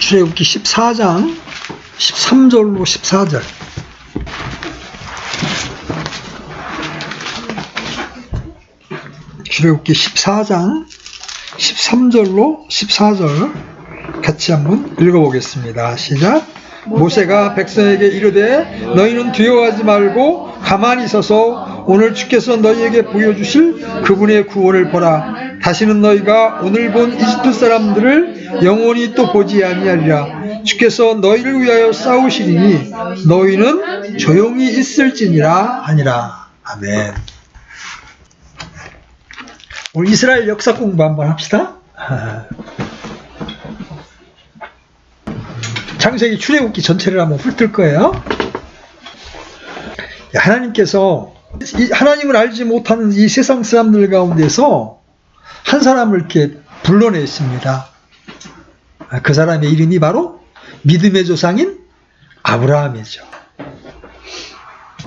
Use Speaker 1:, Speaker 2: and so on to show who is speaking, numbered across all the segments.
Speaker 1: 출애굽기 14장 13절로 14절. 출애굽기 14장 13절로 14절 같이 한번 읽어보겠습니다. 시작. 모세가 백성에게 이르되 너희는 두려워하지 말고 가만히 서서 오늘 주께서 너희에게 보여주실 그분의 구원을 보라. 다시는 너희가 오늘 본 이집트 사람들을 영원히 또 보지 아니하리라. 주께서 너희를 위하여 싸우시리니 너희는 조용히 있을지니라 하니라. 아멘. 오늘 이스라엘 역사 공부 한번 합시다. 창세기 출애굽기 전체를 한번 훑을 거예요. 하나님께서 하나님을 알지 못하는 이 세상 사람들 가운데서 한 사람을 이렇게 불러냈습니다. 그 사람의 이름이 바로 믿음의 조상인 아브라함이죠.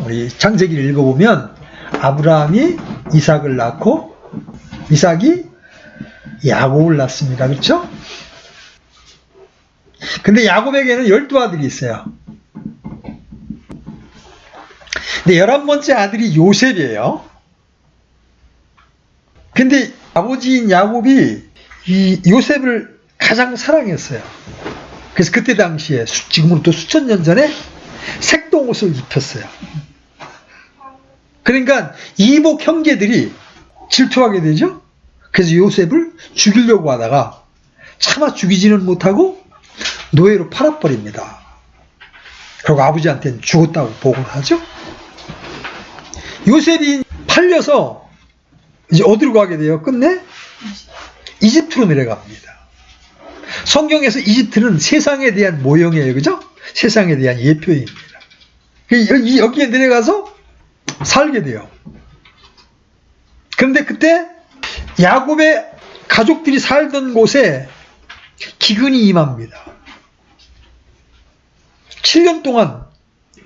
Speaker 1: 우리 창세기를 읽어보면 아브라함이 이삭을 낳고 이삭이 야곱을 낳습니다. 그렇죠? 근데 야곱에게는 12아들이 있어요. 근데 11번째 아들이 요셉이에요. 근데 아버지인 야곱이 이 요셉을 가장 사랑했어요. 그래서 그때 당시에 지금으로부터 수천 년 전에 색동옷을 입혔어요. 그러니까 이복 형제들이 질투하게 되죠. 그래서 요셉을 죽이려고 하다가 차마 죽이지는 못하고 노예로 팔아버립니다. 그리고 아버지한테는 죽었다고 보고를 하죠. 요셉이 팔려서 이제 어디로 가게 돼요? 끝내 이집트로 내려갑니다. 성경에서 이집트는 세상에 대한 모형이에요. 그죠? 세상에 대한 예표입니다. 여기에 내려가서 살게 돼요. 그런데 그때 야곱의 가족들이 살던 곳에 기근이 임합니다. 7년 동안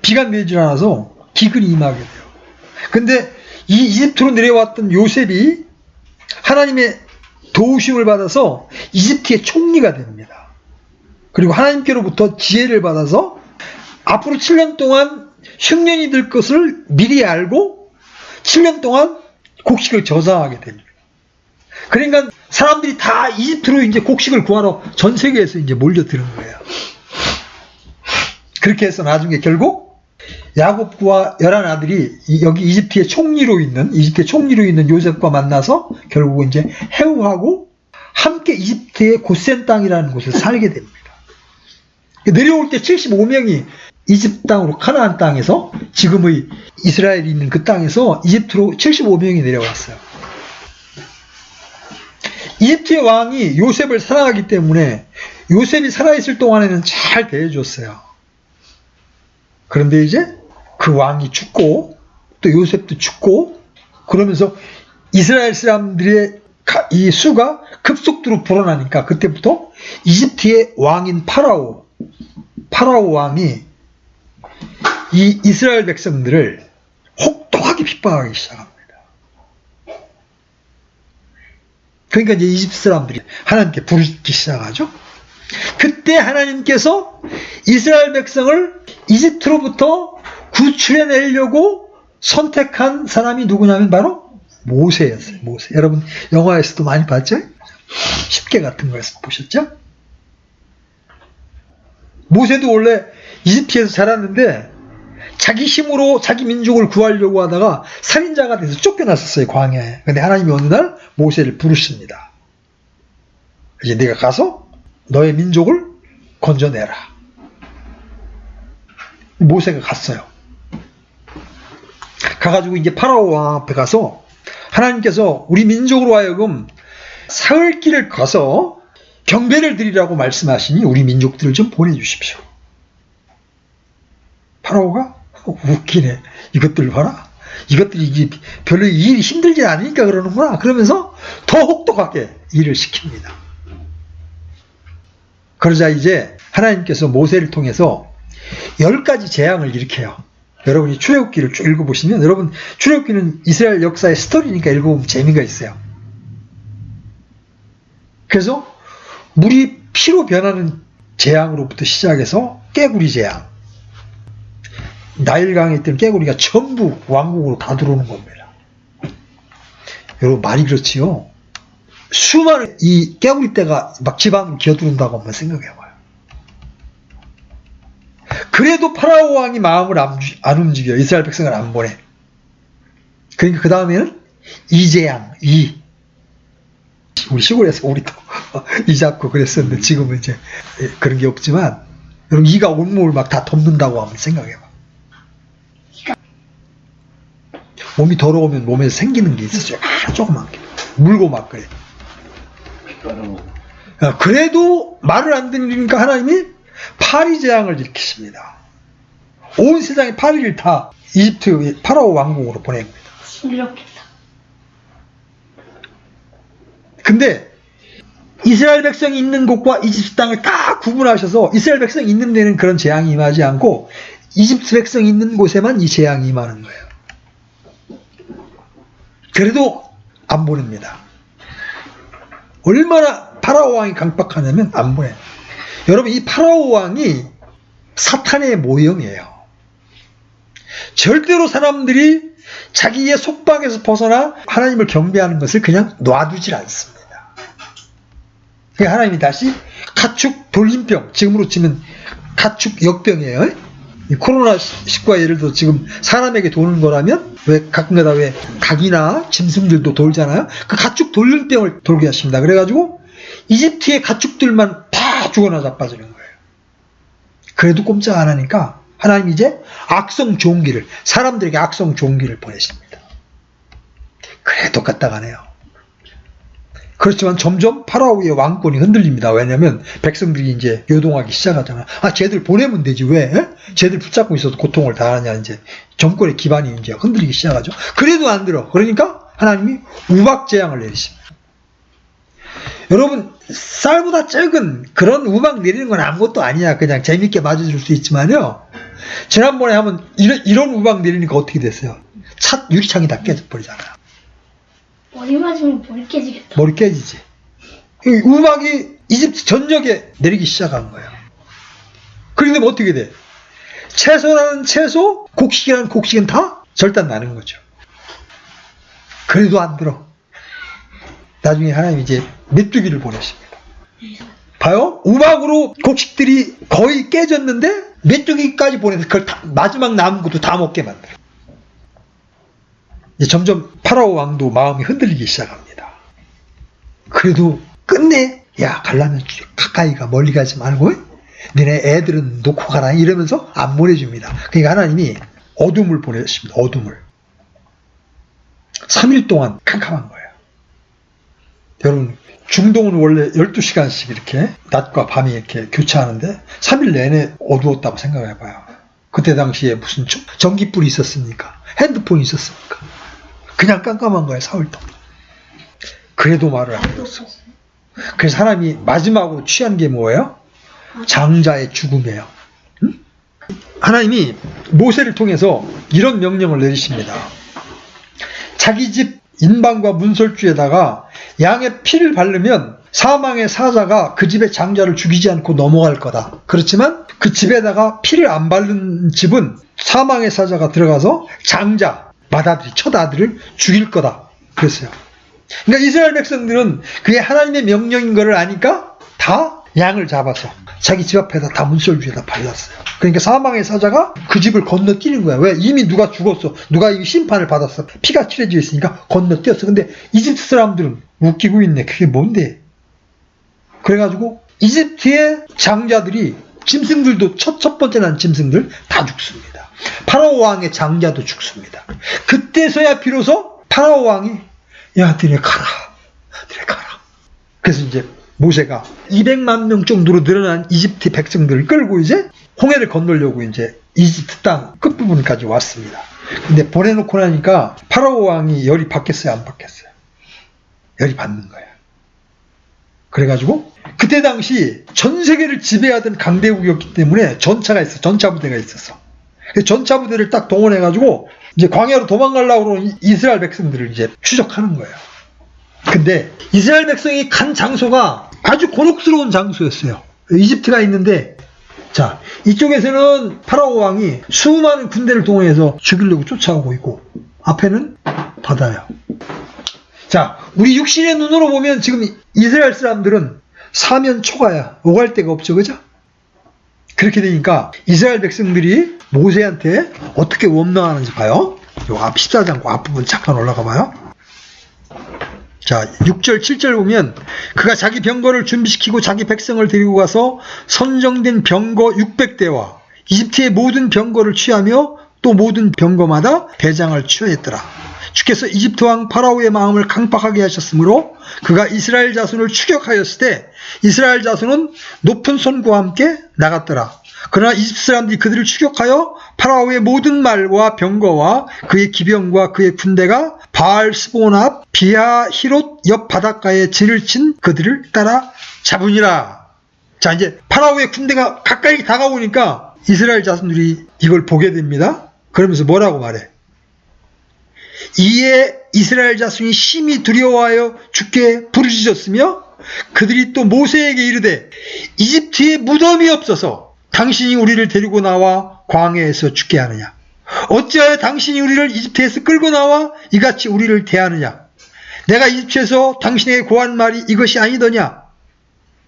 Speaker 1: 비가 내리질 않아서 기근이 임하게 돼요. 근데 이 이집트로 내려왔던 요셉이 하나님의 도우심을 받아서 이집트의 총리가 됩니다. 그리고 하나님께로부터 지혜를 받아서 앞으로 7년 동안 흉년이 될 것을 미리 알고 7년 동안 곡식을 저장하게 됩니다. 그러니까 사람들이 다 이집트로 이제 곡식을 구하러 전 세계에서 이제 몰려드는 거예요. 그렇게 해서 나중에 결국 야곱과 11아들이 여기 이집트의 총리로 있는 요셉과 만나서 결국 이제 해우하고 함께 이집트의 고센 땅이라는 곳에 살게 됩니다. 내려올 때 75명이 이집트 땅으로 카나안 땅에서 지금의 이스라엘이 있는 그 땅에서 이집트로 75명이 내려왔어요. 이집트의 왕이 요셉을 사랑하기 때문에 요셉이 살아있을 동안에는 잘 대해줬어요. 그런데 이제 그 왕이 죽고 또 요셉도 죽고 그러면서 이스라엘 사람들의 이 수가 급속도로 불어나니까 그때부터 이집트의 왕인 파라오 왕이 이 이스라엘 백성들을 혹독하게 핍박하기 시작합니다. 그러니까 이제 이집트 사람들이 하나님께 부르기 시작하죠. 그때 하나님께서 이스라엘 백성을 이집트로부터 구출해내려고 선택한 사람이 누구냐면 바로 모세였어요. 모세. 여러분 영화에서도 많이 봤죠? 10개 같은 거에서 보셨죠? 모세도 원래 이집트에서 자랐는데 자기 힘으로 자기 민족을 구하려고 하다가 살인자가 돼서 쫓겨났었어요. 광야에. 근데 하나님이 어느 날 모세를 부르십니다. 이제 네가 가서 너의 민족을 건져내라. 모세가 갔어요. 가가지고 이제 파라오 왕 앞에 가서 하나님께서 우리 민족으로 하여금 사흘 길을 가서 경배를 드리라고 말씀하시니 우리 민족들을 좀 보내주십시오. 파라오가 웃기네. 이것들 봐라. 이것들이 별로 일이 힘들지 않으니까 그러는구나. 그러면서 더 혹독하게 일을 시킵니다. 그러자 이제 하나님께서 모세를 통해서 10가지 재앙을 일으켜요. 여러분이 출애굽기를 쭉 읽어보시면 여러분 출애굽기는 이스라엘 역사의 스토리니까 읽어보면 재미가 있어요. 그래서 물이 피로 변하는 재앙으로부터 시작해서 깨구리 재앙, 나일강에 있던 깨구리가 전부 왕국으로 다 들어오는 겁니다. 여러분 말이 그렇지요. 수많은 이 깨구리 떼가 막 집안으로 기어들어온다고 한번 생각해봐요. 그래도 파라오 왕이 마음을 안 움직여. 이스라엘 백성을 안 보내. 그러니까 그 다음에는 이재앙, 우리 시골에서 우리도 이 잡고 그랬었는데 지금은 이제 그런 게 없지만, 여러분 이가 온몸을 막 다 덮는다고 한번 생각해봐. 몸이 더러우면 몸에서 생기는 게 있었어요. 조그만 게. 물고 막 그래. 그래도 말을 안 들으니까 하나님이 파리 재앙을 일으키십니다. 온 세상의 파리를 다 이집트 파라오 왕국으로 보냅니다.
Speaker 2: 이렇겠다.
Speaker 1: 근데 이스라엘 백성이 있는 곳과 이집트 땅을 딱 구분하셔서 이스라엘 백성이 있는 데는 그런 재앙이 임하지 않고 이집트 백성이 있는 곳에만 이 재앙이 임하는 거예요. 그래도 안 보냅니다. 얼마나 파라오 왕이 강박하냐면 안 보내요. 여러분 이 파라오 왕이 사탄의 모형이에요. 절대로 사람들이 자기의 속박에서 벗어나 하나님을 경배하는 것을 그냥 놔두질 않습니다. 그러니까 하나님이 다시 가축 돌림병, 지금으로 치면 가축 역병이에요. 이 코로나19가 예를 들어 지금 사람에게 도는 거라면 왜 가끔가다 왜 닭이나 짐승들도 돌잖아요. 그 가축 돌림병을 돌게 하십니다. 그래가지고 이집트의 가축들만 다 죽어나 자빠지는 거예요. 그래도 꼼짝 안 하니까 하나님 이제 악성 종기를, 사람들에게 악성 종기를 보내십니다. 그래 똑같다 가네요. 그렇지만 점점 파라오의 왕권이 흔들립니다. 왜냐하면 백성들이 이제 요동하기 시작하잖아. 쟤들 보내면 되지 왜? 쟤들 붙잡고 있어도 고통을 당하냐. 이제 정권의 기반이 이제 흔들리기 시작하죠. 그래도 안 들어. 그러니까 하나님이 우박 재앙을 내리십니다. 여러분 쌀보다 적은 그런 우박 내리는 건 아무것도 아니야. 그냥 재밌게 맞아줄 수 있지만요. 지난번에 하면 이런 우박 내리니까 어떻게 됐어요? 차 유리창이 다 깨져버리잖아요.
Speaker 2: 머리 맞으면 머리 깨지겠다.
Speaker 1: 머리 깨지지. 우박이 이집트 전역에 내리기 시작한 거예요. 그런데 어떻게 돼? 채소라는 채소, 곡식이라는 곡식은 다 절단 나는 거죠. 그래도 안 들어. 나중에 하나님이 이제 메뚜기를 보내십니다. 봐요? 우박으로 곡식들이 거의 깨졌는데 메뚜기까지 보내서 그걸 다, 마지막 남은 것도 다 먹게 만들어. 이제 점점 파라오 왕도 마음이 흔들리기 시작합니다. 그래도 끝내 야 가려면 가까이 가, 멀리 가지 말고 너네 애들은 놓고 가라 이러면서 안 보내줍니다. 그러니까 하나님이 어둠을 보내십니다. 어둠을. 3일 동안 캄캄한 거예요. 여러분 중동은 원래 12시간씩 이렇게 낮과 밤이 이렇게 교차하는데 3일 내내 어두웠다고 생각해봐요. 그때 당시에 무슨 전기불이 있었습니까? 핸드폰이 있었습니까? 그냥 깜깜한 거예요. 4일 동안. 그래도 말을 안 들었어. 그래서 사람이 마지막으로 취한 게 뭐예요? 장자의 죽음이에요. 응? 하나님이 모세를 통해서 이런 명령을 내리십니다. 자기 집 인방과 문설주에다가 양의 피를 바르면 사망의 사자가 그 집의 장자를 죽이지 않고 넘어갈 거다. 그렇지만 그 집에다가 피를 안 바른 집은 사망의 사자가 들어가서 장자, 맏아들이 첫 아들을 죽일 거다. 그랬어요. 그러니까 이스라엘 백성들은 그게 하나님의 명령인 것을 아니까 다 양을 잡아서 자기 집 앞에다 다 문설주에다 발랐어요. 그러니까 사망의 사자가 그 집을 건너뛰는 거야. 왜? 이미 누가 죽었어. 누가 이미 심판을 받았어. 피가 칠해져 있으니까 건너뛰었어. 근데 이집트 사람들은 웃기고 있네. 그게 뭔데? 그래가지고 이집트의 장자들이, 짐승들도 첫 번째 난 짐승들 다 죽습니다. 파라오 왕의 장자도 죽습니다. 그때서야 비로소 파라오 왕이 야 너네 가라. 너네 가라. 그래서 이제 모세가 200만 명 정도로 늘어난 이집트 백성들을 끌고 이제 홍해를 건너려고 이제 이집트 땅 끝부분까지 왔습니다. 근데 보내놓고 나니까 파라오 왕이 열이 받겠어요? 안 받겠어요? 열이 받는 거야. 그래가지고 그때 당시 전 세계를 지배하던 강대국이었기 때문에 전차가 있어. 전차 부대가 있었어. 전차 부대를 딱 동원해가지고 이제 광야로 도망가려고 그러는 이스라엘 백성들을 이제 추적하는 거예요. 근데 이스라엘 백성이 간 장소가 아주 곤혹스러운 장소였어요. 이집트가 있는데, 자, 이쪽에서는 파라오 왕이 수많은 군대를 동원해서 죽이려고 쫓아오고 있고, 앞에는 바다야. 자, 우리 육신의 눈으로 보면 지금 이스라엘 사람들은 사면 초가야. 오갈 데가 없죠, 그죠? 그렇게 되니까 이스라엘 백성들이 모세한테 어떻게 원망하는지 봐요. 요 앞 14장 앞부분 잠깐 올라가 봐요. 자, 6절, 7절 보면 그가 자기 병거를 준비시키고 자기 백성을 데리고 가서 선정된 병거 600대와 이집트의 모든 병거를 취하며 또 모든 병거마다 대장을 취하였더라. 주께서 이집트 왕 파라오의 마음을 강팍하게 하셨으므로 그가 이스라엘 자손을 추격하였을 때 이스라엘 자손은 높은 손과 함께 나갔더라. 그러나 이집트 사람들이 그들을 추격하여 파라오의 모든 말과 병거와 그의 기병과 그의 군대가 바알스본 앞 비하 히롯 옆 바닷가에 진을 친 그들을 따라 잡으니라. 자, 이제 파라오의 군대가 가까이 다가오니까 이스라엘 자손들이 이걸 보게 됩니다. 그러면서 뭐라고 말해? 이에 이스라엘 자손이 심히 두려워하여 주께 부르짖었으며 그들이 또 모세에게 이르되 이집트에 무덤이 없어서 당신이 우리를 데리고 나와 광야에서 죽게 하느냐? 어찌하여 당신이 우리를 이집트에서 끌고 나와 이같이 우리를 대하느냐? 내가 이집트에서 당신에게 고한 말이 이것이 아니더냐?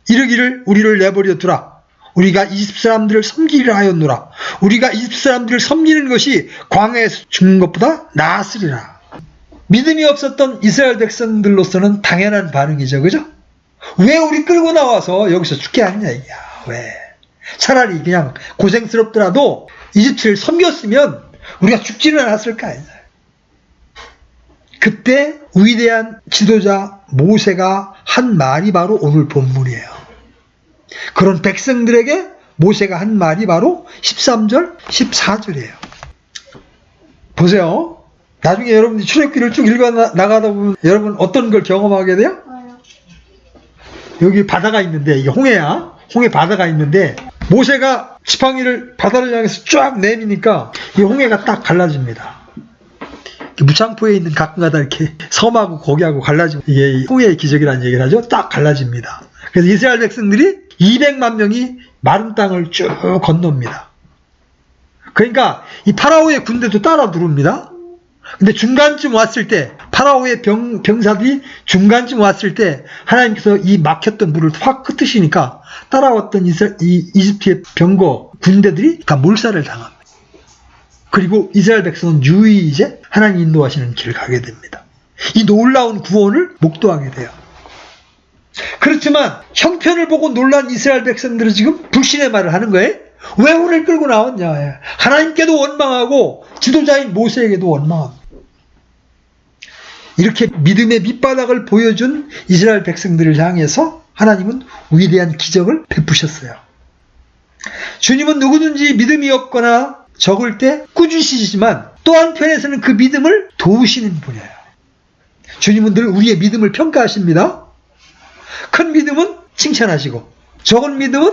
Speaker 1: 이르기를 우리를 내버려 두라. 우리가 이집트 사람들을 섬기리라 하였노라. 우리가 이집트 사람들을 섬기는 것이 광야에서 죽는 것보다 나았으리라. 믿음이 없었던 이스라엘 백성들로서는 당연한 반응이죠, 그죠? 왜 우리 끌고 나와서 여기서 죽게 하느냐 이게야. 왜? 차라리 그냥 고생스럽더라도 이집트를 섬겼으면 우리가 죽지는 않았을까. 그때 위대한 지도자 모세가 한 말이 바로 오늘 본문이에요. 그런 백성들에게 모세가 한 말이 바로 13절, 14절이에요. 보세요. 나중에 여러분들이 출애굽기를 쭉 읽어 나가다 보면 여러분 어떤 걸 경험하게 돼요? 여기 바다가 있는데, 이게 홍해야. 홍해 바다가 있는데 모세가 지팡이를 바다를 향해서 쫙 내미니까 이 홍해가 딱 갈라집니다. 무창포에 있는 가끔가다 이렇게 섬하고 거기하고 갈라지고, 이게 홍해의 기적이라는 얘기를 하죠. 딱 갈라집니다. 그래서 이스라엘 백성들이 200만 명이 마른 땅을 쭉 건넙니다. 그러니까 이 파라오의 군대도 따라 누릅니다. 근데 중간쯤 왔을 때 파라오의 병사들이 중간쯤 왔을 때 하나님께서 이 막혔던 물을 확 흩으시니까 따라왔던 이집트의 병거 군대들이 그러니까 몰살을 당합니다. 그리고 이스라엘 백성은 유의 이제 하나님 인도하시는 길을 가게 됩니다. 이 놀라운 구원을 목도하게 돼요. 그렇지만 형편을 보고 놀란 이스라엘 백성들은 지금 불신의 말을 하는 거예요. 왜 우리를 끌고 나왔냐. 하나님께도 원망하고 지도자인 모세에게도 원망합니다. 이렇게 믿음의 밑바닥을 보여준 이스라엘 백성들을 향해서 하나님은 위대한 기적을 베푸셨어요. 주님은 누구든지 믿음이 없거나 적을 때 꾸짖으시지만 또 한편에서는 그 믿음을 도우시는 분이에요. 주님은 늘 우리의 믿음을 평가하십니다. 큰 믿음은 칭찬하시고 적은 믿음은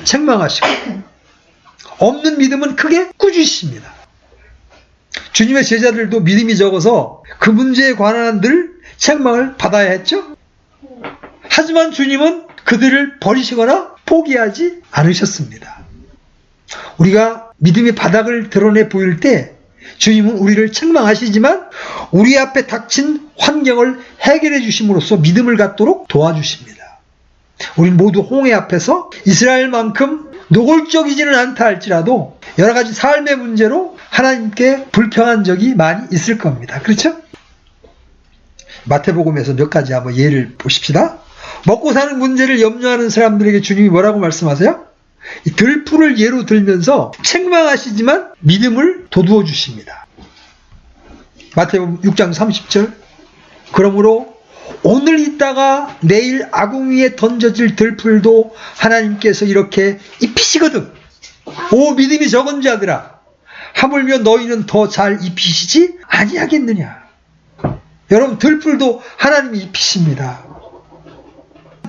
Speaker 1: 책망하시고 없는 믿음은 크게 꾸짖습니다. 주님의 제자들도 믿음이 적어서 그 문제에 관한 늘 책망을 받아야 했죠. 하지만 주님은 그들을 버리시거나 포기하지 않으셨습니다. 우리가 믿음의 바닥을 드러내 보일 때 주님은 우리를 책망하시지만 우리 앞에 닥친 환경을 해결해 주심으로써 믿음을 갖도록 도와주십니다. 우린 모두 홍해 앞에서 이스라엘만큼 노골적이지는 않다 할지라도 여러 가지 삶의 문제로 하나님께 불평한 적이 많이 있을 겁니다. 그렇죠? 마태복음에서 몇 가지 한번 예를 보십시다. 먹고 사는 문제를 염려하는 사람들에게 주님이 뭐라고 말씀하세요? 이 들풀을 예로 들면서 책망하시지만 믿음을 돋우어 주십니다. 마태복음 6장 30절. 그러므로 오늘 있다가 내일 아궁 위에 던져질 들풀도 하나님께서 이렇게 입히시거든. 오 믿음이 적은 자들아, 하물며 너희는 더 잘 입히시지 아니하겠느냐. 여러분, 들풀도 하나님이 입히십니다.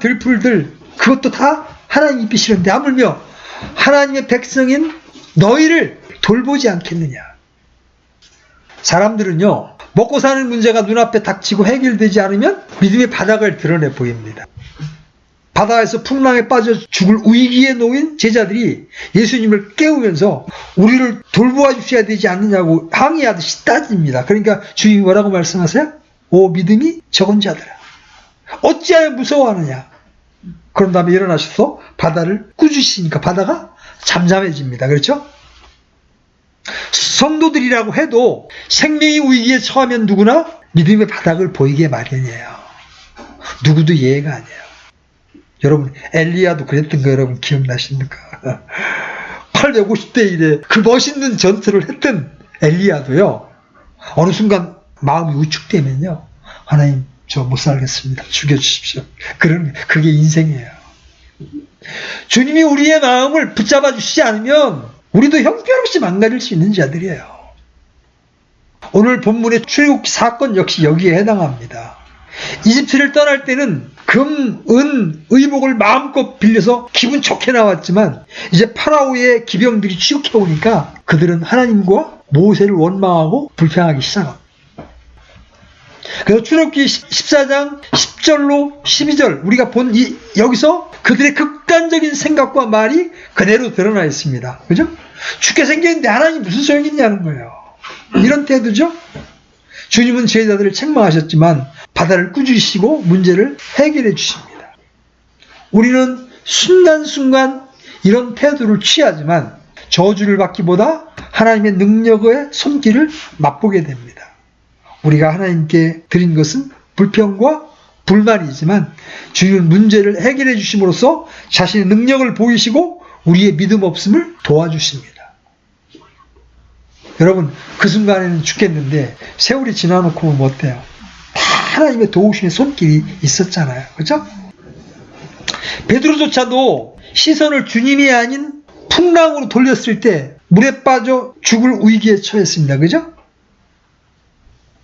Speaker 1: 들풀들 그것도 다 하나님이 입히시는데 하물며 하나님의 백성인 너희를 돌보지 않겠느냐. 사람들은요, 먹고 사는 문제가 눈앞에 닥치고 해결되지 않으면 믿음의 바닥을 드러내 보입니다. 바다에서 풍랑에 빠져 죽을 위기에 놓인 제자들이 예수님을 깨우면서 우리를 돌보아 주셔야 되지 않느냐고 항의하듯이 따집니다. 그러니까 주님이 뭐라고 말씀하세요? 오 믿음이 적은 자들아, 어찌하여 무서워하느냐. 그런 다음에 일어나셔서 바다를 꾸짖으시니까 바다가 잠잠해집니다. 그렇죠? 성도들이라고 해도 생명이 위기에 처하면 누구나 믿음의 바닥을 보이게 마련이에요. 누구도 예외가 아니에요. 여러분 엘리야도 그랬던 거 여러분 기억나십니까? 850대 1에 그 멋있는 전투를 했던 엘리야도요, 어느 순간 마음이 우축되면요, 하나님 저 못 살겠습니다, 죽여주십시오. 그게 인생이에요. 주님이 우리의 마음을 붙잡아 주시지 않으면 우리도 형편없이 망가질 수 있는 자들이에요. 오늘 본문의 출애굽기 사건 역시 여기에 해당합니다. 이집트를 떠날 때는 금, 은, 의복을 마음껏 빌려서 기분 좋게 나왔지만 이제 파라오의 기병들이 추격해 오니까 그들은 하나님과 모세를 원망하고 불평하기 시작합니다. 그래서 출애굽기 14장 10절로 12절 우리가 본 여기서 그들의 극단적인 생각과 말이 그대로 드러나 있습니다. 그죠? 죽게 생겼는데 하나님 무슨 소용이 있냐는 거예요. 이런 태도죠. 주님은 제자들을 책망하셨지만 바다를 꾸짖으시고 문제를 해결해 주십니다. 우리는 순간순간 이런 태도를 취하지만 저주를 받기보다 하나님의 능력의 손길을 맛보게 됩니다. 우리가 하나님께 드린 것은 불평과 불만이지만 주님은 문제를 해결해 주심으로써 자신의 능력을 보이시고 우리의 믿음 없음을 도와주십니다. 여러분 그 순간에는 죽겠는데 세월이 지나놓고 보면 어때요? 다 하나님의 도우심의 손길이 있었잖아요. 그렇죠? 베드로조차도 시선을 주님이 아닌 풍랑으로 돌렸을 때 물에 빠져 죽을 위기에 처했습니다. 그죠?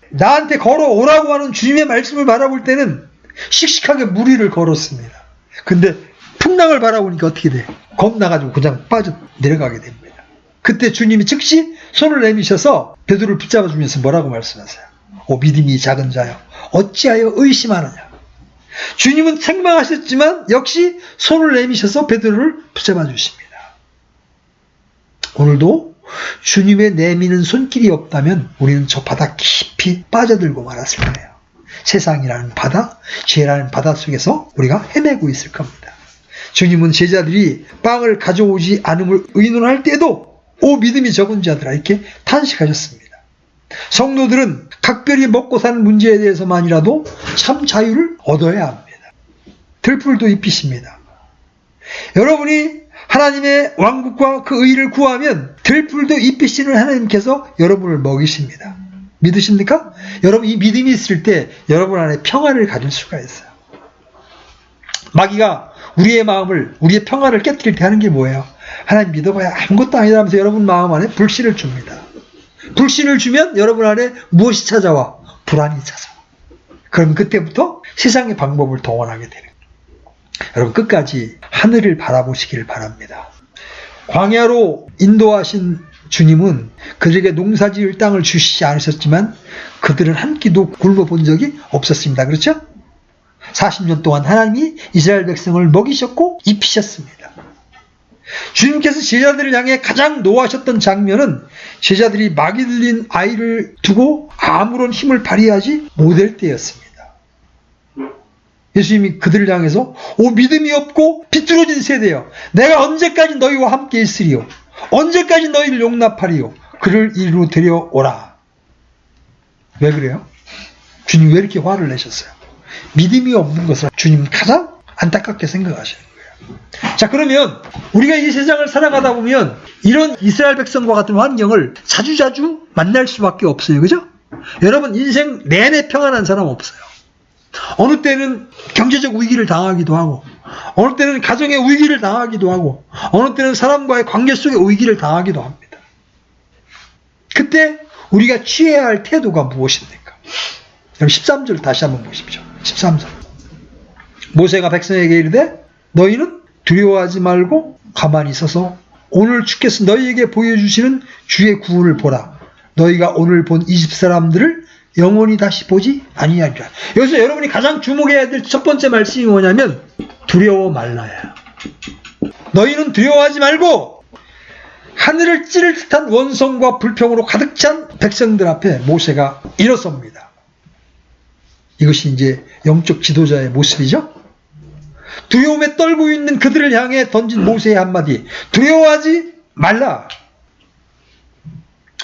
Speaker 1: 나한테 걸어오라고 하는 주님의 말씀을 바라볼 때는 씩씩하게 물 위를 걸었습니다. 근데 풍랑을 바라보니까 어떻게 돼? 겁나가지고 그냥 빠져 내려가게 됩니다. 그때 주님이 즉시 손을 내미셔서 베드로를 붙잡아 주면서 뭐라고 말씀하세요? 오 믿음이 작은 자여 어찌하여 의심하느냐. 주님은 책망하셨지만 역시 손을 내미셔서 베드로를 붙잡아 주십니다. 오늘도 주님의 내미는 손길이 없다면 우리는 저 바다 깊이 빠져들고 말았을 거예요. 세상이라는 바다, 죄라는 바다 속에서 우리가 헤매고 있을 겁니다. 주님은 제자들이 빵을 가져오지 않음을 의논할 때도 오 믿음이 적은 자들아 이렇게 탄식하셨습니다. 성도들은 각별히 먹고 사는 문제에 대해서만이라도 참 자유를 얻어야 합니다. 들풀도 입히십니다. 여러분이 하나님의 왕국과 그 의를 구하면 들풀도 입히시는 하나님께서 여러분을 먹이십니다. 믿으십니까? 여러분 이 믿음이 있을 때 여러분 안에 평안을 가질 수가 있어요. 마귀가 우리의 마음을, 우리의 평안을 깨뜨릴 때 하는 게 뭐예요? 하나님 믿어봐야 아무것도 아니다 하면서 여러분 마음 안에 불신을 줍니다. 불신을 주면 여러분 안에 무엇이 찾아와? 불안이 찾아와. 그럼 그때부터 세상의 방법을 동원하게 되는 거예요. 여러분 끝까지 하늘을 바라보시길 바랍니다. 광야로 인도하신 주님은 그들에게 농사지을 땅을 주시지 않으셨지만 그들은 한 끼도 굶어본 적이 없었습니다. 그렇죠? 40년 동안 하나님이 이스라엘 백성을 먹이셨고 입히셨습니다. 주님께서 제자들을 향해 가장 노하셨던 장면은 제자들이 막이 들린 아이를 두고 아무런 힘을 발휘하지 못할 때였습니다. 예수님이 그들을 향해서 오 믿음이 없고 비뚤어진 세대여 내가 언제까지 너희와 함께 있으리요 언제까지 너희를 용납하리요 그를 이리로 데려오라. 왜 그래요? 주님 왜 이렇게 화를 내셨어요? 믿음이 없는 것을 주님은 가장 안타깝게 생각하시는 거예요. 자 그러면 우리가 이 세상을 살아가다 보면 이런 이스라엘 백성과 같은 환경을 자주자주 만날 수밖에 없어요. 그죠? 여러분 인생 내내 평안한 사람 없어요. 어느 때는 경제적 위기를 당하기도 하고 어느 때는 가정의 위기를 당하기도 하고 어느 때는 사람과의 관계 속의 위기를 당하기도 합니다. 그때 우리가 취해야 할 태도가 무엇입니까? 13절 다시 한번 보십시오. 13절 모세가 백성에게 이르되 너희는 두려워하지 말고 가만히 있어서 오늘 주께서 너희에게 보여주시는 주의 구원을 보라. 너희가 오늘 본 이집 사람들을 영원히 다시 보지 아니하리라. 여기서 여러분이 가장 주목해야 될 첫 번째 말씀이 뭐냐면 두려워 말라야. 너희는 두려워하지 말고 하늘을 찌를 듯한 원성과 불평으로 가득 찬 백성들 앞에 모세가 일어섭니다. 이것이 이제 영적 지도자의 모습이죠. 두려움에 떨고 있는 그들을 향해 던진 모세의 한마디, 두려워하지 말라.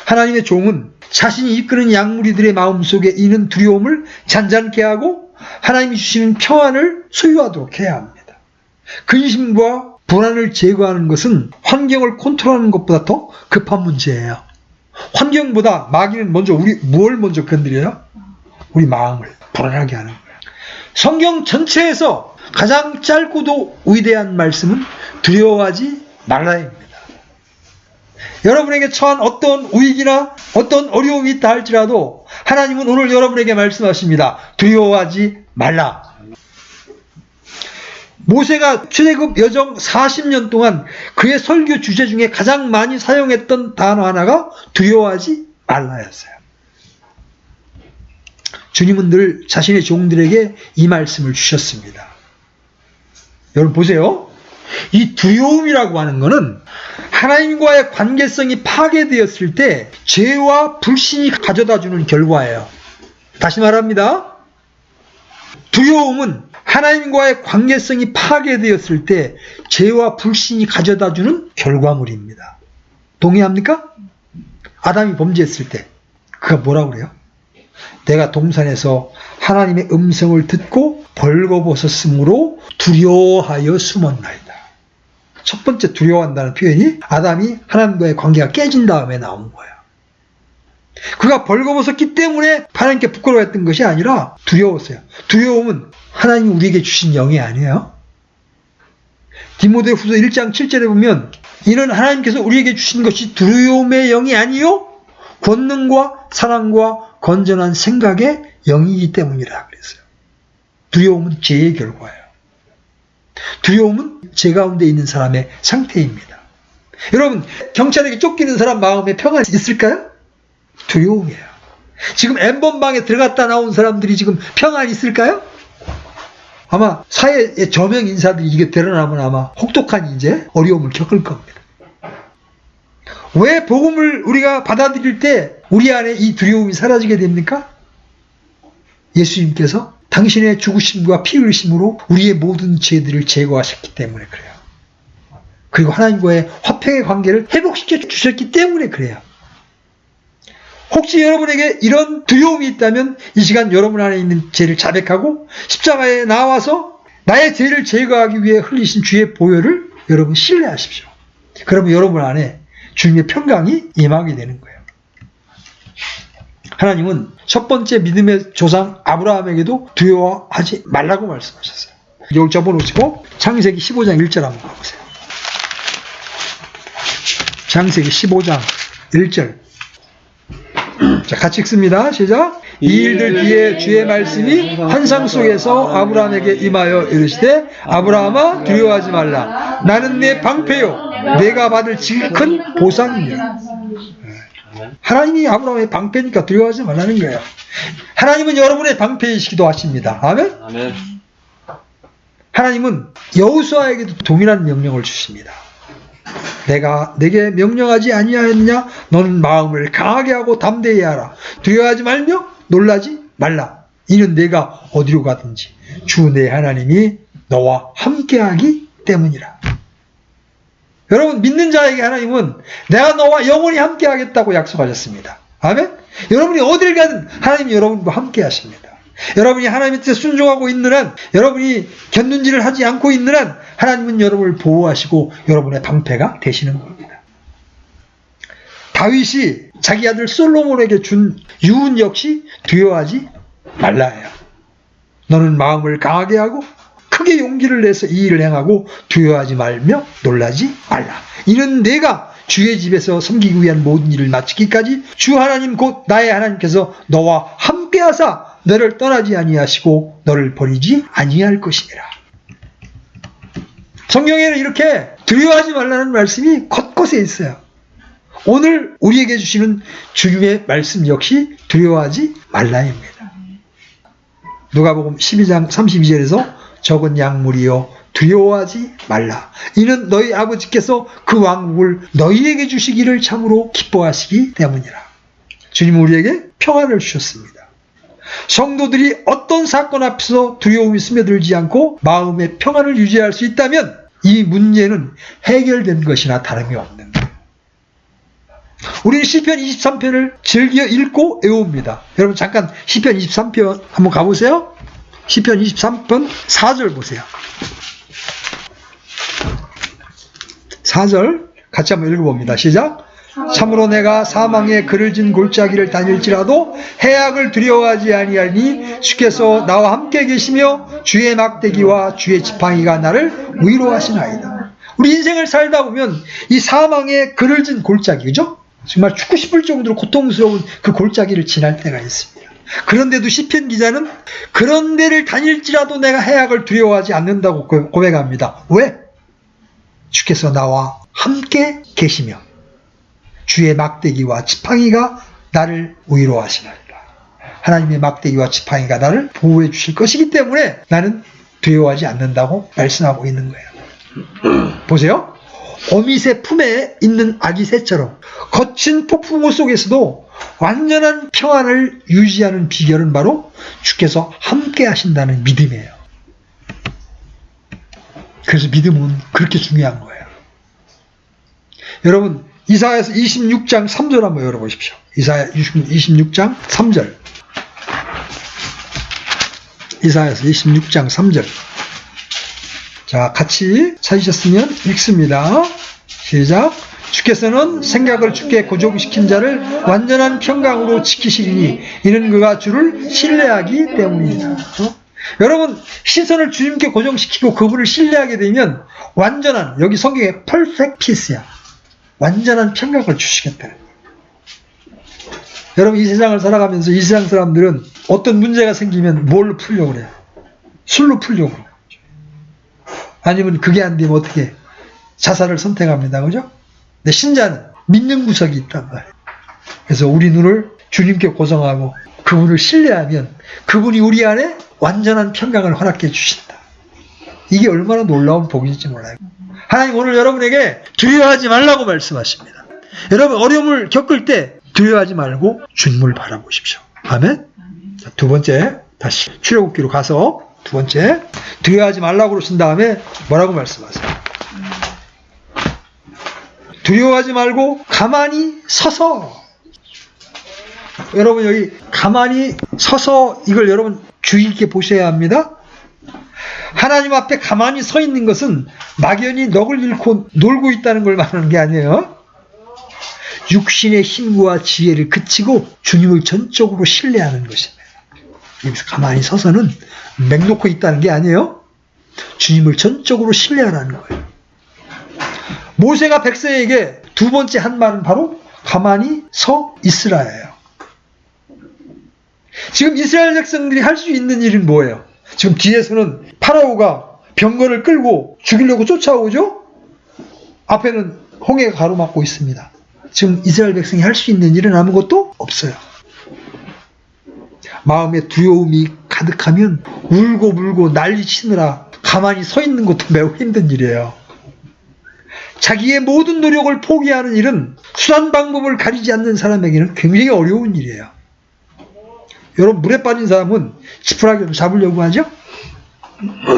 Speaker 1: 하나님의 종은 자신이 이끄는 양무리들의 마음속에 있는 두려움을 잔잔케 하고 하나님이 주시는 평안을 소유하도록 해야 합니다. 근심과 불안을 제거하는 것은 환경을 컨트롤하는 것보다 더 급한 문제예요. 환경보다 마귀는 먼저 뭘 먼저 건드려요? 우리 마음을 불안하게 하는 거예요. 성경 전체에서 가장 짧고도 위대한 말씀은 두려워하지 말라입니다. 여러분에게 처한 어떤 위기나 어떤 어려움이 있다 할지라도 하나님은 오늘 여러분에게 말씀하십니다. 두려워하지 말라. 모세가 출애굽 여정 40년 동안 그의 설교 주제 중에 가장 많이 사용했던 단어 하나가 두려워하지 말라였어요. 주님은 늘 자신의 종들에게 이 말씀을 주셨습니다. 여러분 보세요. 이 두려움이라고 하는 것은 하나님과의 관계성이 파괴되었을 때 죄와 불신이 가져다주는 결과예요. 다시 말합니다. 두려움은 하나님과의 관계성이 파괴되었을 때 죄와 불신이 가져다주는 결과물입니다. 동의합니까? 아담이 범죄했을 때 그가 뭐라고 그래요? 내가 동산에서 하나님의 음성을 듣고 벌거벗었으므로 두려워하여 숨었나이다. 첫 번째 두려워한다는 표현이 아담이 하나님과의 관계가 깨진 다음에 나온 거예요. 그가 벌거벗었기 때문에 하나님께 부끄러워했던 것이 아니라 두려웠어요. 두려움은 하나님이 우리에게 주신 영이 아니에요. 디모데후서 1장 7절에 보면 이는 하나님께서 우리에게 주신 것이 두려움의 영이 아니요 권능과 사랑과 건전한 생각의 영이기 때문이라 그랬어요. 두려움은 죄의 결과예요. 두려움은 죄 가운데 있는 사람의 상태입니다. 여러분, 경찰에게 쫓기는 사람 마음에 평안이 있을까요? 두려움이에요. 지금 N번방에 들어갔다 나온 사람들이 지금 평안이 있을까요? 아마 사회의 저명 인사들이 이게 드러나면 아마 혹독한 이제 어려움을 겪을 겁니다. 왜 복음을 우리가 받아들일 때 우리 안에 이 두려움이 사라지게 됩니까? 예수님께서 당신의 죽으심과 피 흘리심으로 우리의 모든 죄들을 제거하셨기 때문에 그래요. 그리고 하나님과의 화평의 관계를 회복시켜 주셨기 때문에 그래요. 혹시 여러분에게 이런 두려움이 있다면 이 시간 여러분 안에 있는 죄를 자백하고 십자가에 나와서 나의 죄를 제거하기 위해 흘리신 주의 보혈을 여러분 신뢰하십시오. 그러면 여러분 안에 주님의 평강이 임하게 되는 거예요. 하나님은 첫 번째 믿음의 조상 아브라함에게도 두려워하지 말라고 말씀하셨어요. 이걸 접어놓으시고 창세기 15장 1절 한번 가보세요. 창세기 15장 1절. 자, 같이 읽습니다. 시작. 이 일들 뒤에 주의 말씀이 환상 속에서 아브라함에게 임하여 이르시되 아브라함아 두려워하지 말라. 나는 내 방패요 내가 받을 지극히 큰 보상이니라. 하나님이 아브라함의 방패니까 두려워하지 말라는 거예요. 하나님은 여러분의 방패이시기도 하십니다. 아멘?
Speaker 3: 아멘.
Speaker 1: 하나님은 여호수아에게도 동일한 명령을 주십니다. 내가 내게 명령하지 아니하였냐? 너는 마음을 강하게 하고 담대히 하라. 두려워하지 말며 놀라지 말라. 이는 내가 어디로 가든지 주 내 하나님이 너와 함께하기 때문이라. 여러분, 믿는 자에게 하나님은 내가 너와 영원히 함께하겠다고 약속하셨습니다. 아멘? 여러분이 어딜 가든 하나님이 여러분과 함께 하십니다. 여러분이 하나님의 뜻에 순종하고 있는 한, 여러분이 견눈질을 하지 않고 있는 한 하나님은 여러분을 보호하시고 여러분의 방패가 되시는 겁니다. 다윗이 자기 아들 솔로몬에게 준 유언 역시 두려워하지 말라예요. 너는 마음을 강하게 하고 크게 용기를 내서 이 일을 행하고 두려워하지 말며 놀라지 말라. 이는 내가 주의 집에서 섬기기 위한 모든 일을 마치기까지 주 하나님 곧 나의 하나님께서 너와 함께하사 너를 떠나지 아니하시고 너를 버리지 아니할 것이니라. 성경에는 이렇게 두려워하지 말라는 말씀이 곳곳에 있어요. 오늘 우리에게 주시는 주님의 말씀 역시 두려워하지 말라입니다. 누가복음 12장 32절에서 적은 양무리여 두려워하지 말라. 이는 너희 아버지께서 그 왕국을 너희에게 주시기를 참으로 기뻐하시기 때문이라. 주님은 우리에게 평안을 주셨습니다. 성도들이 어떤 사건 앞에서 두려움이 스며들지 않고 마음의 평안을 유지할 수 있다면 이 문제는 해결된 것이나 다름이 없는 거예요. 우리는 시편 23편을 즐겨 읽고 외웁니다. 여러분 잠깐 시편 23편 한번 가보세요. 시편 23편 4절 보세요. 4절 같이 한번 읽어봅니다. 시작. 참으로 내가 사망의 그를 진 골짜기를 다닐지라도 해악을 두려워하지 아니하니 주께서 나와 함께 계시며 주의 막대기와 주의 지팡이가 나를 위로하시나이다. 우리 인생을 살다 보면 이 사망의 그를 진 골짜기, 그죠? 정말 죽고 싶을 정도로 고통스러운 그 골짜기를 지날 때가 있습니다. 그런데도 시편 기자는 그런 데를 다닐지라도 내가 해악을 두려워하지 않는다고 고백합니다. 왜? 주께서 나와 함께 계시며 주의 막대기와 지팡이가 나를 위로하시나이다. 하나님의 막대기와 지팡이가 나를 보호해 주실 것이기 때문에 나는 두려워하지 않는다고 말씀하고 있는 거예요. 보세요. 어미새 품에 있는 아기 새처럼 거친 폭풍우 속에서도 완전한 평안을 유지하는 비결은 바로 주께서 함께 하신다는 믿음이에요. 그래서 믿음은 그렇게 중요한 거예요. 여러분 이사야서 26장 3절 한번 열어보십시오. 이사야 26장 3절. 이사야서 26장 3절. 자, 같이 찾으셨으면 읽습니다. 시작. 주께서는 생각을 주께 고정시킨 자를 완전한 평강으로 지키시리니 이는 그가 주를 신뢰하기 때문이다. 여러분 시선을 주님께 고정시키고 그분을 신뢰하게 되면 완전한, 여기 성경에 perfect peace야. 완전한 평강을 주시겠다는 거예요. 여러분 이 세상을 살아가면서 이 세상 사람들은 어떤 문제가 생기면 뭘로 풀려고 그래요? 술로 풀려고 그래요. 아니면 그게 안 되면 어떻게 자살을 선택합니다. 그죠? 근데 신자는 믿는 구석이 있단 말이에요. 그래서 우리 눈을 주님께 고정하고 그분을 신뢰하면 그분이 우리 안에 완전한 평강을 허락해 주신다. 이게 얼마나 놀라운 복인지 몰라요. 하나님 오늘 여러분에게 두려워하지 말라고 말씀하십니다. 여러분 어려움을 겪을 때 두려워하지 말고 주님을 바라보십시오. 아멘. 자, 두 번째 다시 출애굽기로 가서 두 번째 두려워하지 말라고 그러신 다음에 뭐라고 말씀하세요? 두려워하지 말고 가만히 서서. 여러분 여기 가만히 서서 이걸 여러분 주의 깊게 보셔야 합니다. 하나님 앞에 가만히 서 있는 것은 막연히 넋을 잃고 놀고 있다는 걸 말하는 게 아니에요. 육신의 힘과 지혜를 그치고 주님을 전적으로 신뢰하는 것입니다. 여기서 가만히 서서는 맹놓고 있다는 게 아니에요. 주님을 전적으로 신뢰하라는 거예요. 모세가 백성에게 두 번째 한 말은 바로 가만히 서 있으라예요. 지금 이스라엘 백성들이 할 수 있는 일은 뭐예요? 지금 뒤에서는 파라오가 병거를 끌고 죽이려고 쫓아오죠? 앞에는 홍해가 가로막고 있습니다. 지금 이스라엘 백성이 할 수 있는 일은 아무것도 없어요. 마음에 두려움이 가득하면 울고 불고 난리치느라 가만히 서 있는 것도 매우 힘든 일이에요. 자기의 모든 노력을 포기하는 일은 수단 방법을 가리지 않는 사람에게는 굉장히 어려운 일이에요. 여러분 물에 빠진 사람은 지푸라기로 잡으려고 하죠?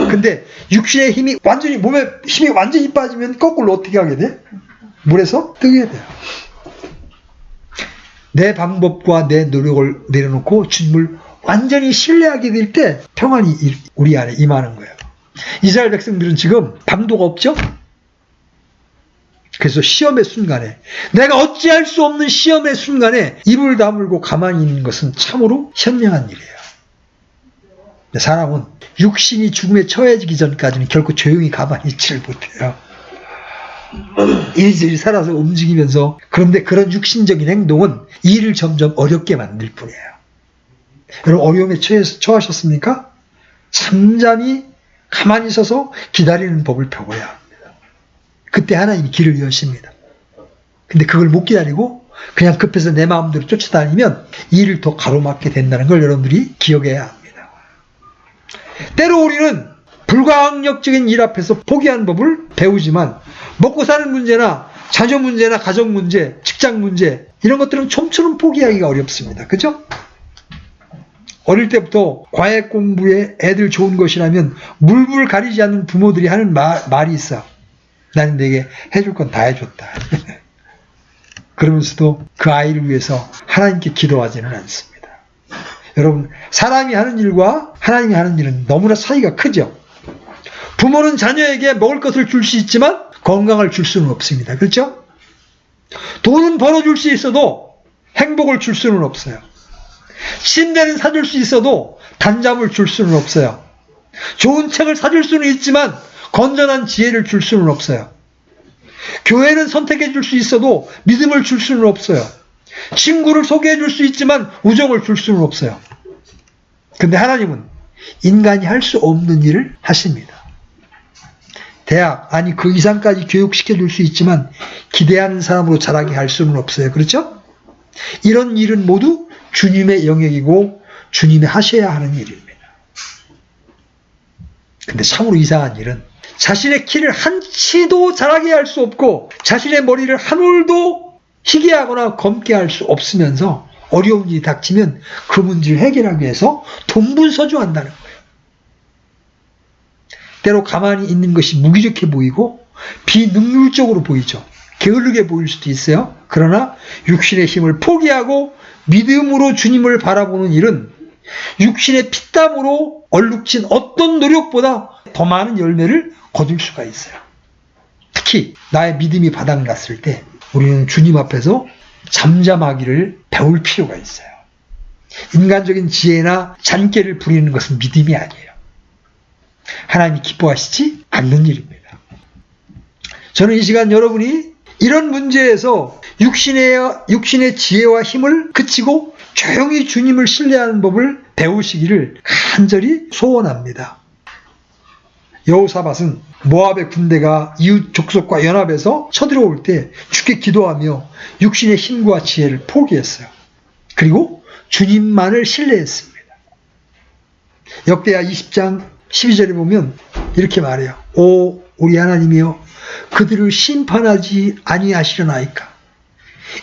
Speaker 1: 근데 육신의 힘이 완전히, 몸에 힘이 완전히 빠지면 거꾸로 어떻게 하게 돼? 물에서 뜨게 돼요. 내 방법과 내 노력을 내려놓고 주님을 완전히 신뢰하게 될 때 평안이 우리 안에 임하는 거예요. 이스라엘 백성들은 지금 방도가 없죠? 그래서 시험의 순간에, 내가 어찌할 수 없는 시험의 순간에 입을 다물고 가만히 있는 것은 참으로 현명한 일이에요. 사람은 육신이 죽음에 처해지기 전까지는 결코 조용히 가만히 있지를 못해요. 이리저리 살아서 움직이면서, 그런데 그런 육신적인 행동은 일을 점점 어렵게 만들 뿐이에요. 여러분 어려움에 처하셨습니까? 잠잠히 가만히 서서 기다리는 법을 배워야 합니다. 그때 하나님이 길을 여십니다. 근데 그걸 못 기다리고 그냥 급해서 내 마음대로 쫓아다니면 일을 더 가로막게 된다는 걸 여러분들이 기억해야 합니다. 때로 우리는 불가항력적인 일 앞에서 포기하는 법을 배우지만 먹고 사는 문제나 자녀 문제나 가정 문제, 직장 문제 이런 것들은 좀처럼 포기하기가 어렵습니다. 그죠? 어릴 때부터 과외 공부에 애들 좋은 것이라면 물불 가리지 않는 부모들이 하는 말이 있어. 나는 내게 해줄 건 다 해줬다. 그러면서도 그 아이를 위해서 하나님께 기도하지는 않습니다. 여러분, 사람이 하는 일과 하나님이 하는 일은 너무나 차이가 크죠. 부모는 자녀에게 먹을 것을 줄 수 있지만 건강을 줄 수는 없습니다. 그렇죠? 돈은 벌어줄 수 있어도 행복을 줄 수는 없어요. 침대는 사줄 수 있어도 단잠을 줄 수는 없어요. 좋은 책을 사줄 수는 있지만 건전한 지혜를 줄 수는 없어요. 교회는 선택해 줄 수 있어도 믿음을 줄 수는 없어요. 친구를 소개해 줄 수 있지만 우정을 줄 수는 없어요. 근데 하나님은 인간이 할 수 없는 일을 하십니다. 대학, 아니 그 이상까지 교육시켜 줄 수 있지만 기대하는 사람으로 자라게 할 수는 없어요. 그렇죠? 이런 일은 모두 주님의 영역이고 주님이 하셔야 하는 일입니다. 근데 참으로 이상한 일은 자신의 키를 한치도 자라게 할 수 없고 자신의 머리를 한 올도 희게 하거나 검게 할 수 없으면서 어려운 일이 닥치면 그 문제를 해결하기 위해서 돈분서주한다는 거예요. 때로 가만히 있는 것이 무기력해 보이고 비능률적으로 보이죠. 게으르게 보일 수도 있어요. 그러나 육신의 힘을 포기하고 믿음으로 주님을 바라보는 일은 육신의 피땀으로 얼룩진 어떤 노력보다 더 많은 열매를 거둘 수가 있어요. 특히 나의 믿음이 바닥났을 때 우리는 주님 앞에서 잠잠하기를 배울 필요가 있어요. 인간적인 지혜나 잔꾀를 부리는 것은 믿음이 아니에요. 하나님이 기뻐하시지 않는 일입니다. 저는 이 시간 여러분이 이런 문제에서 육신의 지혜와 힘을 그치고 조용히 주님을 신뢰하는 법을 배우시기를 간절히 소원합니다. 여호사밧은 모압의 군대가 이웃 족속과 연합해서 쳐들어올 때 주께 기도하며 육신의 힘과 지혜를 포기했어요. 그리고 주님만을 신뢰했습니다. 역대하 20장 12절에 보면 이렇게 말해요. 오 우리 하나님이여 그들을 심판하지 아니하시려나이까.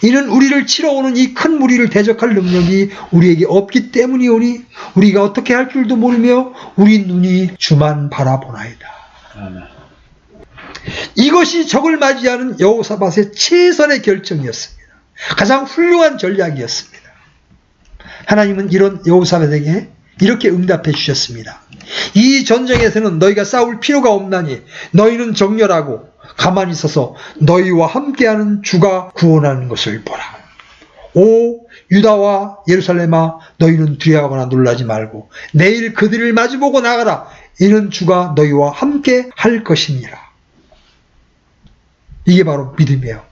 Speaker 1: 이는 우리를 치러 오는 이 큰 무리를 대적할 능력이 우리에게 없기 때문이오니 우리가 어떻게 할 줄도 모르며 우리 눈이 주만 바라보나이다. 아멘. 이것이 적을 맞이하는 여호사밧의 최선의 결정이었습니다. 가장 훌륭한 전략이었습니다. 하나님은 이런 여호사밧에게 이렇게 응답해 주셨습니다. 이 전쟁에서는 너희가 싸울 필요가 없나니 너희는 정렬하고 가만히 있어서 너희와 함께하는 주가 구원하는 것을 보라. 오 유다와 예루살렘아 너희는 두려워하거나 놀라지 말고 내일 그들을 마주보고 나가라. 이는 주가 너희와 함께 할 것이니라. 이게 바로 믿음이에요.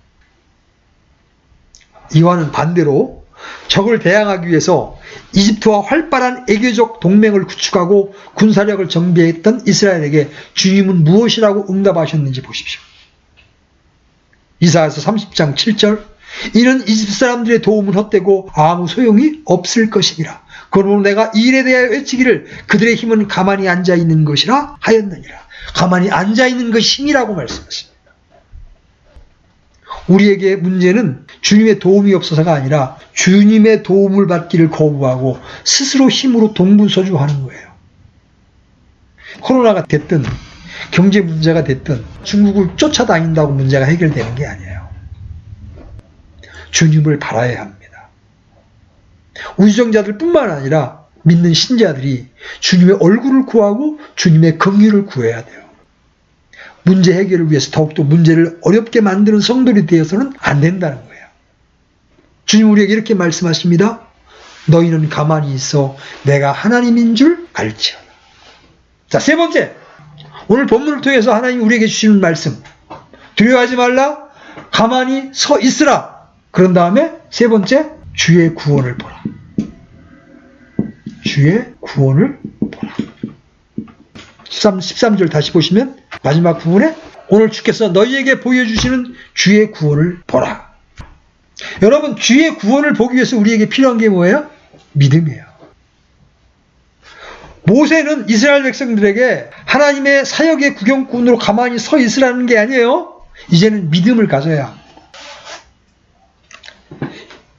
Speaker 1: 이와는 반대로 적을 대항하기 위해서 이집트와 활발한 애교적 동맹을 구축하고 군사력을 정비했던 이스라엘에게 주님은 무엇이라고 응답하셨는지 보십시오. 이사야서 30장 7절 이는 이집트 사람들의 도움은 헛되고 아무 소용이 없을 것이니라. 그러므로 내가 이 일에 대하여 외치기를 그들의 힘은 가만히 앉아있는 것이라 하였느니라. 가만히 앉아있는 것이 힘이라고 말씀하십니다. 우리에게 문제는 주님의 도움이 없어서가 아니라 주님의 도움을 받기를 거부하고 스스로 힘으로 동분서주하는 거예요. 코로나가 됐든 경제 문제가 됐든 중국을 쫓아다닌다고 문제가 해결되는 게 아니에요. 주님을 바라야 합니다. 우주정자들 뿐만 아니라 믿는 신자들이 주님의 얼굴을 구하고 주님의 긍휼을 구해야 돼요. 문제 해결을 위해서 더욱더 문제를 어렵게 만드는 성도들이 되어서는 안 된다는 거예요. 주님 우리에게 이렇게 말씀하십니다. 너희는 가만히 있어 내가 하나님인 줄 알지어다. 자, 세 번째. 오늘 본문을 통해서 하나님 우리에게 주시는 말씀. 두려워하지 말라. 가만히 서 있으라. 그런 다음에 세 번째. 주의 구원을 보라. 주의 구원을 보라. 13절 다시 보시면 마지막 부분에 오늘 주께서 너희에게 보여주시는 주의 구원을 보라. 여러분 주의 구원을 보기 위해서 우리에게 필요한 게 뭐예요? 믿음이에요. 모세는 이스라엘 백성들에게 하나님의 사역의 구경꾼으로 가만히 서 있으라는 게 아니에요. 이제는 믿음을 가져야 합니다.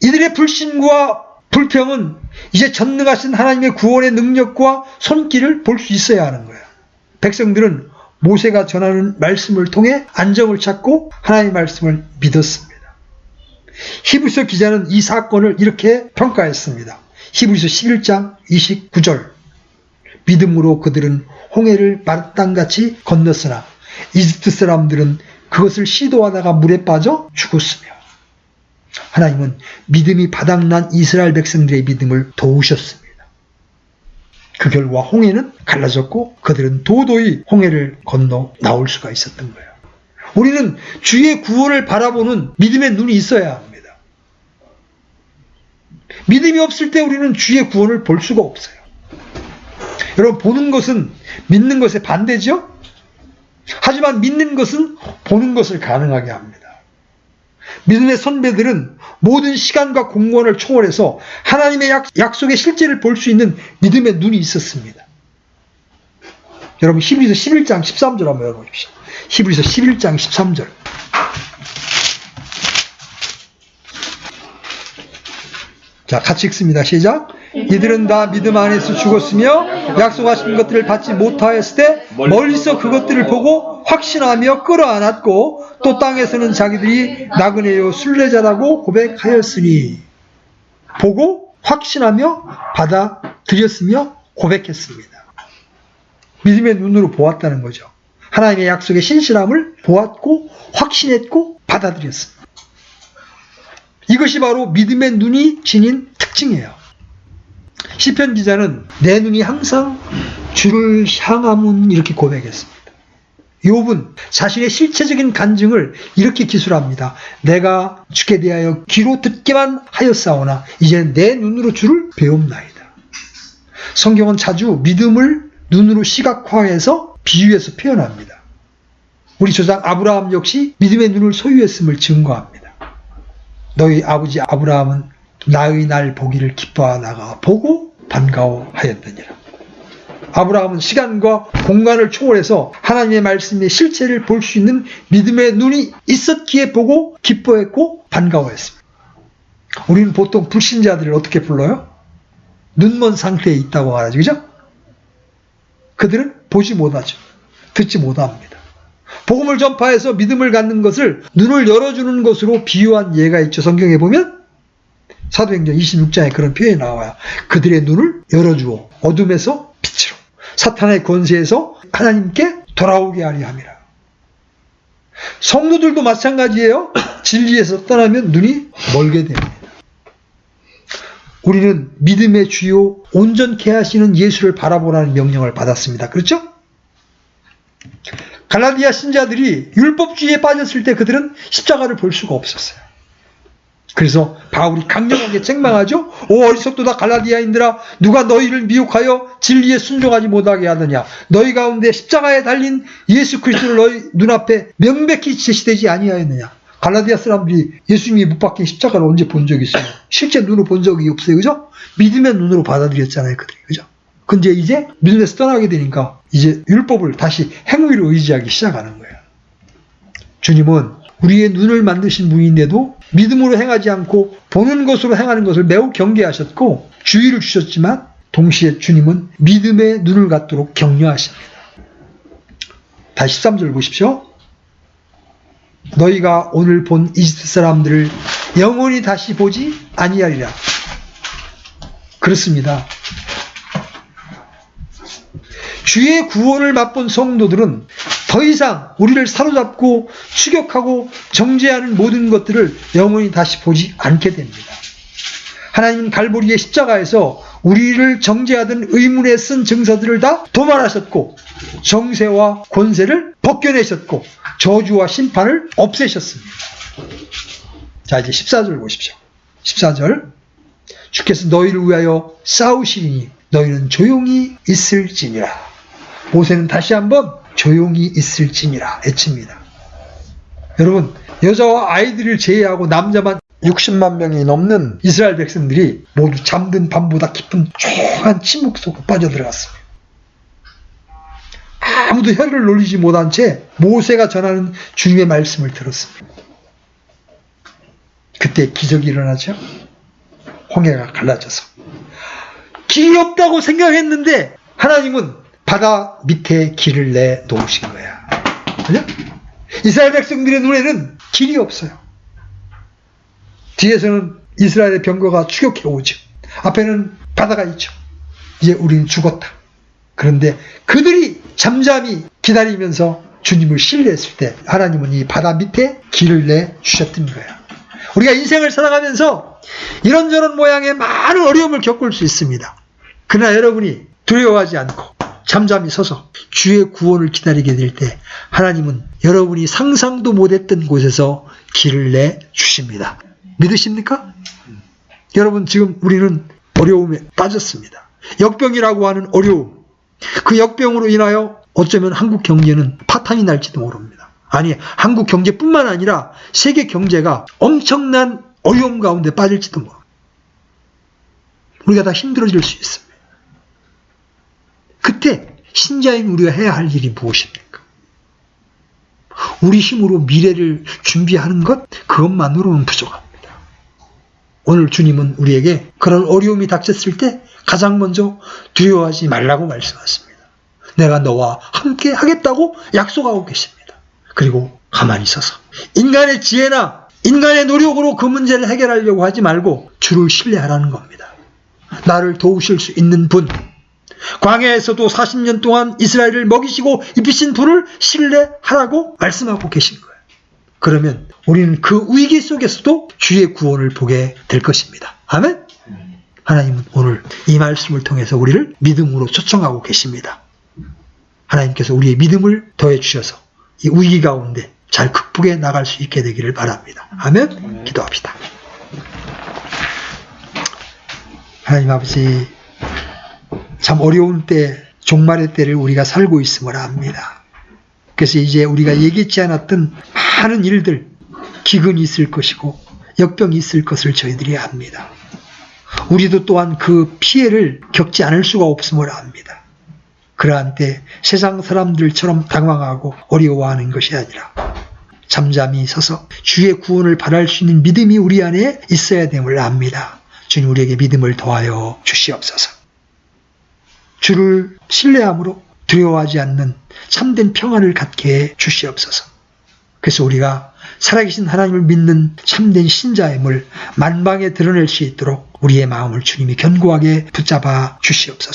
Speaker 1: 이들의 불신과 불평은 이제 전능하신 하나님의 구원의 능력과 손길을 볼 수 있어야 하는 거예요. 백성들은 모세가 전하는 말씀을 통해 안정을 찾고 하나님의 말씀을 믿었습니다. 히브리서 기자는 이 사건을 이렇게 평가했습니다. 히브리서 11장 29절. 믿음으로 그들은 홍해를 마땅같이 건넜으나 이집트 사람들은 그것을 시도하다가 물에 빠져 죽었으며, 하나님은 믿음이 바닥난 이스라엘 백성들의 믿음을 도우셨습니다. 그 결과 홍해는 갈라졌고 그들은 도도히 홍해를 건너 나올 수가 있었던 거예요. 우리는 주의 구원을 바라보는 믿음의 눈이 있어야 합니다. 믿음이 없을 때 우리는 주의 구원을 볼 수가 없어요. 여러분, 보는 것은 믿는 것의 반대죠? 하지만 믿는 것은 보는 것을 가능하게 합니다. 믿음의 선배들은 모든 시간과 공간을 초월해서 하나님의 약속의 실제를 볼 수 있는 믿음의 눈이 있었습니다. 여러분, 히브리서 11장 13절 한번 열어보십시오. 히브리서 11장 13절. 자, 같이 읽습니다. 시작. 이들은 다 믿음 안에서 죽었으며 약속하신 것들을 받지 못하였을 때 멀리서 그것들을 보고 확신하며 끌어안았고 또 땅에서는 자기들이 나그네요 순례자라고 고백하였으니, 보고 확신하며 받아들였으며 고백했습니다. 믿음의 눈으로 보았다는 거죠. 하나님의 약속의 신실함을 보았고 확신했고 받아들였습니다. 이것이 바로 믿음의 눈이 지닌 특징이에요. 시편 기자는 내 눈이 항상 주를 향함은 이렇게 고백했습니다. 욥은 자신의 실체적인 간증을 이렇게 기술합니다. 내가 주께 대하여 귀로 듣기만 하였사오나 이제는 내 눈으로 주를 배움나이다. 성경은 자주 믿음을 눈으로 시각화해서 비유해서 표현합니다. 우리 조상 아브라함 역시 믿음의 눈을 소유했음을 증거합니다. 너희 아버지 아브라함은 나의 날 보기를 기뻐하다가 보고 반가워하였느니라. 아브라함은 시간과 공간을 초월해서 하나님의 말씀의 실체를 볼 수 있는 믿음의 눈이 있었기에 보고 기뻐했고 반가워했습니다. 우리는 보통 불신자들을 어떻게 불러요? 눈먼 상태에 있다고 말하죠. 그죠? 그들은 보지 못하죠. 듣지 못합니다. 복음을 전파해서 믿음을 갖는 것을 눈을 열어주는 것으로 비유한 예가 있죠. 성경에 보면 사도행전 26장에 그런 표현이 나와요. 그들의 눈을 열어주어 어둠에서 빛으로 사탄의 권세에서 하나님께 돌아오게 하려 함이라. 성도들도 마찬가지예요. 진리에서 떠나면 눈이 멀게 됩니다. 우리는 믿음의 주요 온전케 하시는 예수를 바라보라는 명령을 받았습니다. 그렇죠? 갈라디아 신자들이 율법주의에 빠졌을 때 그들은 십자가를 볼 수가 없었어요. 그래서 바울이 강력하게 책망하죠. 오 어리석도다 갈라디아인들아, 누가 너희를 미혹하여 진리에 순종하지 못하게 하느냐. 너희 가운데 십자가에 달린 예수 그리스도를 너희 눈앞에 명백히 제시되지 아니하였느냐. 갈라디아 사람들이 예수님이 못 박힌 십자가를 언제 본 적이 있어요? 실제 눈으로 본 적이 없어요. 그죠? 믿음의 눈으로 받아들였잖아요. 그들이. 그죠? 근데 이제 믿음에서 떠나게 되니까 이제 율법을 다시 행위로 의지하기 시작하는 거예요. 주님은 우리의 눈을 만드신 분인데도 믿음으로 행하지 않고 보는 것으로 행하는 것을 매우 경계하셨고 주의를 주셨지만 동시에 주님은 믿음의 눈을 갖도록 격려하십니다. 다시 13절 보십시오. 너희가 오늘 본 이집트 사람들을 영원히 다시 보지 아니하리라. 그렇습니다. 주의 구원을 맛본 성도들은 더 이상 우리를 사로잡고 추격하고 정죄하는 모든 것들을 영원히 다시 보지 않게 됩니다. 하나님은 갈보리의 십자가에서 우리를 정죄하던 의문에 쓴 증서들을 다 도말하셨고 정세와 권세를 벗겨내셨고 저주와 심판을 없애셨습니다. 자, 이제 14절 보십시오. 14절. 주께서 너희를 위하여 싸우시리니 너희는 조용히 있을지니라. 모세는 다시 한번 조용히 있을지니라 외칩니다. 여러분, 여자와 아이들을 제외하고 남자만 60만 명이 넘는 이스라엘 백성들이 모두 잠든 밤보다 깊은 조용한 침묵 속으로 빠져들어갔습니다. 아무도 혀를 놀리지 못한 채 모세가 전하는 주님의 말씀을 들었습니다. 그때 기적이 일어나죠. 홍해가 갈라져서 길이 없다고 생각했는데 하나님은 바다 밑에 길을 내 놓으신 거야. 그죠? 이스라엘 백성들의 눈에는 길이 없어요. 뒤에서는 이스라엘의 병거가 추격해 오죠. 앞에는 바다가 있죠. 이제 우리는 죽었다. 그런데 그들이 잠잠히 기다리면서 주님을 신뢰했을 때 하나님은 이 바다 밑에 길을 내 주셨던 거야. 우리가 인생을 살아가면서 이런저런 모양의 많은 어려움을 겪을 수 있습니다. 그러나 여러분이 두려워하지 않고 잠잠히 서서 주의 구원을 기다리게 될 때 하나님은 여러분이 상상도 못했던 곳에서 길을 내 주십니다. 믿으십니까? 여러분, 지금 우리는 어려움에 빠졌습니다. 역병이라고 하는 어려움, 그 역병으로 인하여 어쩌면 한국 경제는 파탄이 날지도 모릅니다. 아니, 한국 경제뿐만 아니라 세계 경제가 엄청난 어려움 가운데 빠질지도 모릅니다. 우리가 다 힘들어질 수 있습니다. 그때 신자인 우리가 해야 할 일이 무엇입니까? 우리 힘으로 미래를 준비하는 것, 그것만으로는 부족합니다. 오늘 주님은 우리에게 그런 어려움이 닥쳤을 때 가장 먼저 두려워하지 말라고 말씀하십니다. 내가 너와 함께 하겠다고 약속하고 계십니다. 그리고 가만히 서서 인간의 지혜나 인간의 노력으로 그 문제를 해결하려고 하지 말고 주를 신뢰하라는 겁니다. 나를 도우실 수 있는 분, 광야에서도 40년 동안 이스라엘을 먹이시고 입히신 분을 신뢰하라고 말씀하고 계신 거예요. 그러면 우리는 그 위기 속에서도 주의 구원을 보게 될 것입니다. 아멘? 하나님은 오늘 이 말씀을 통해서 우리를 믿음으로 초청하고 계십니다. 하나님께서 우리의 믿음을 더해 주셔서 이 위기 가운데 잘 극복해 나갈 수 있게 되기를 바랍니다. 아멘? 기도합시다. 하나님 아버지, 참 어려운 때, 종말의 때를 우리가 살고 있음을 압니다. 그래서 이제 우리가 예기치 않았던 많은 일들, 기근이 있을 것이고 역병이 있을 것을 저희들이 압니다. 우리도 또한 그 피해를 겪지 않을 수가 없음을 압니다. 그러한 때 세상 사람들처럼 당황하고 어려워하는 것이 아니라 잠잠히 서서 주의 구원을 바랄 수 있는 믿음이 우리 안에 있어야 됨을 압니다. 주님, 우리에게 믿음을 더하여 주시옵소서. 주를 신뢰함으로 두려워하지 않는 참된 평안을 갖게 해 주시옵소서. 그래서 우리가 살아계신 하나님을 믿는 참된 신자임을 만방에 드러낼 수 있도록 우리의 마음을 주님이 견고하게 붙잡아 주시옵소서.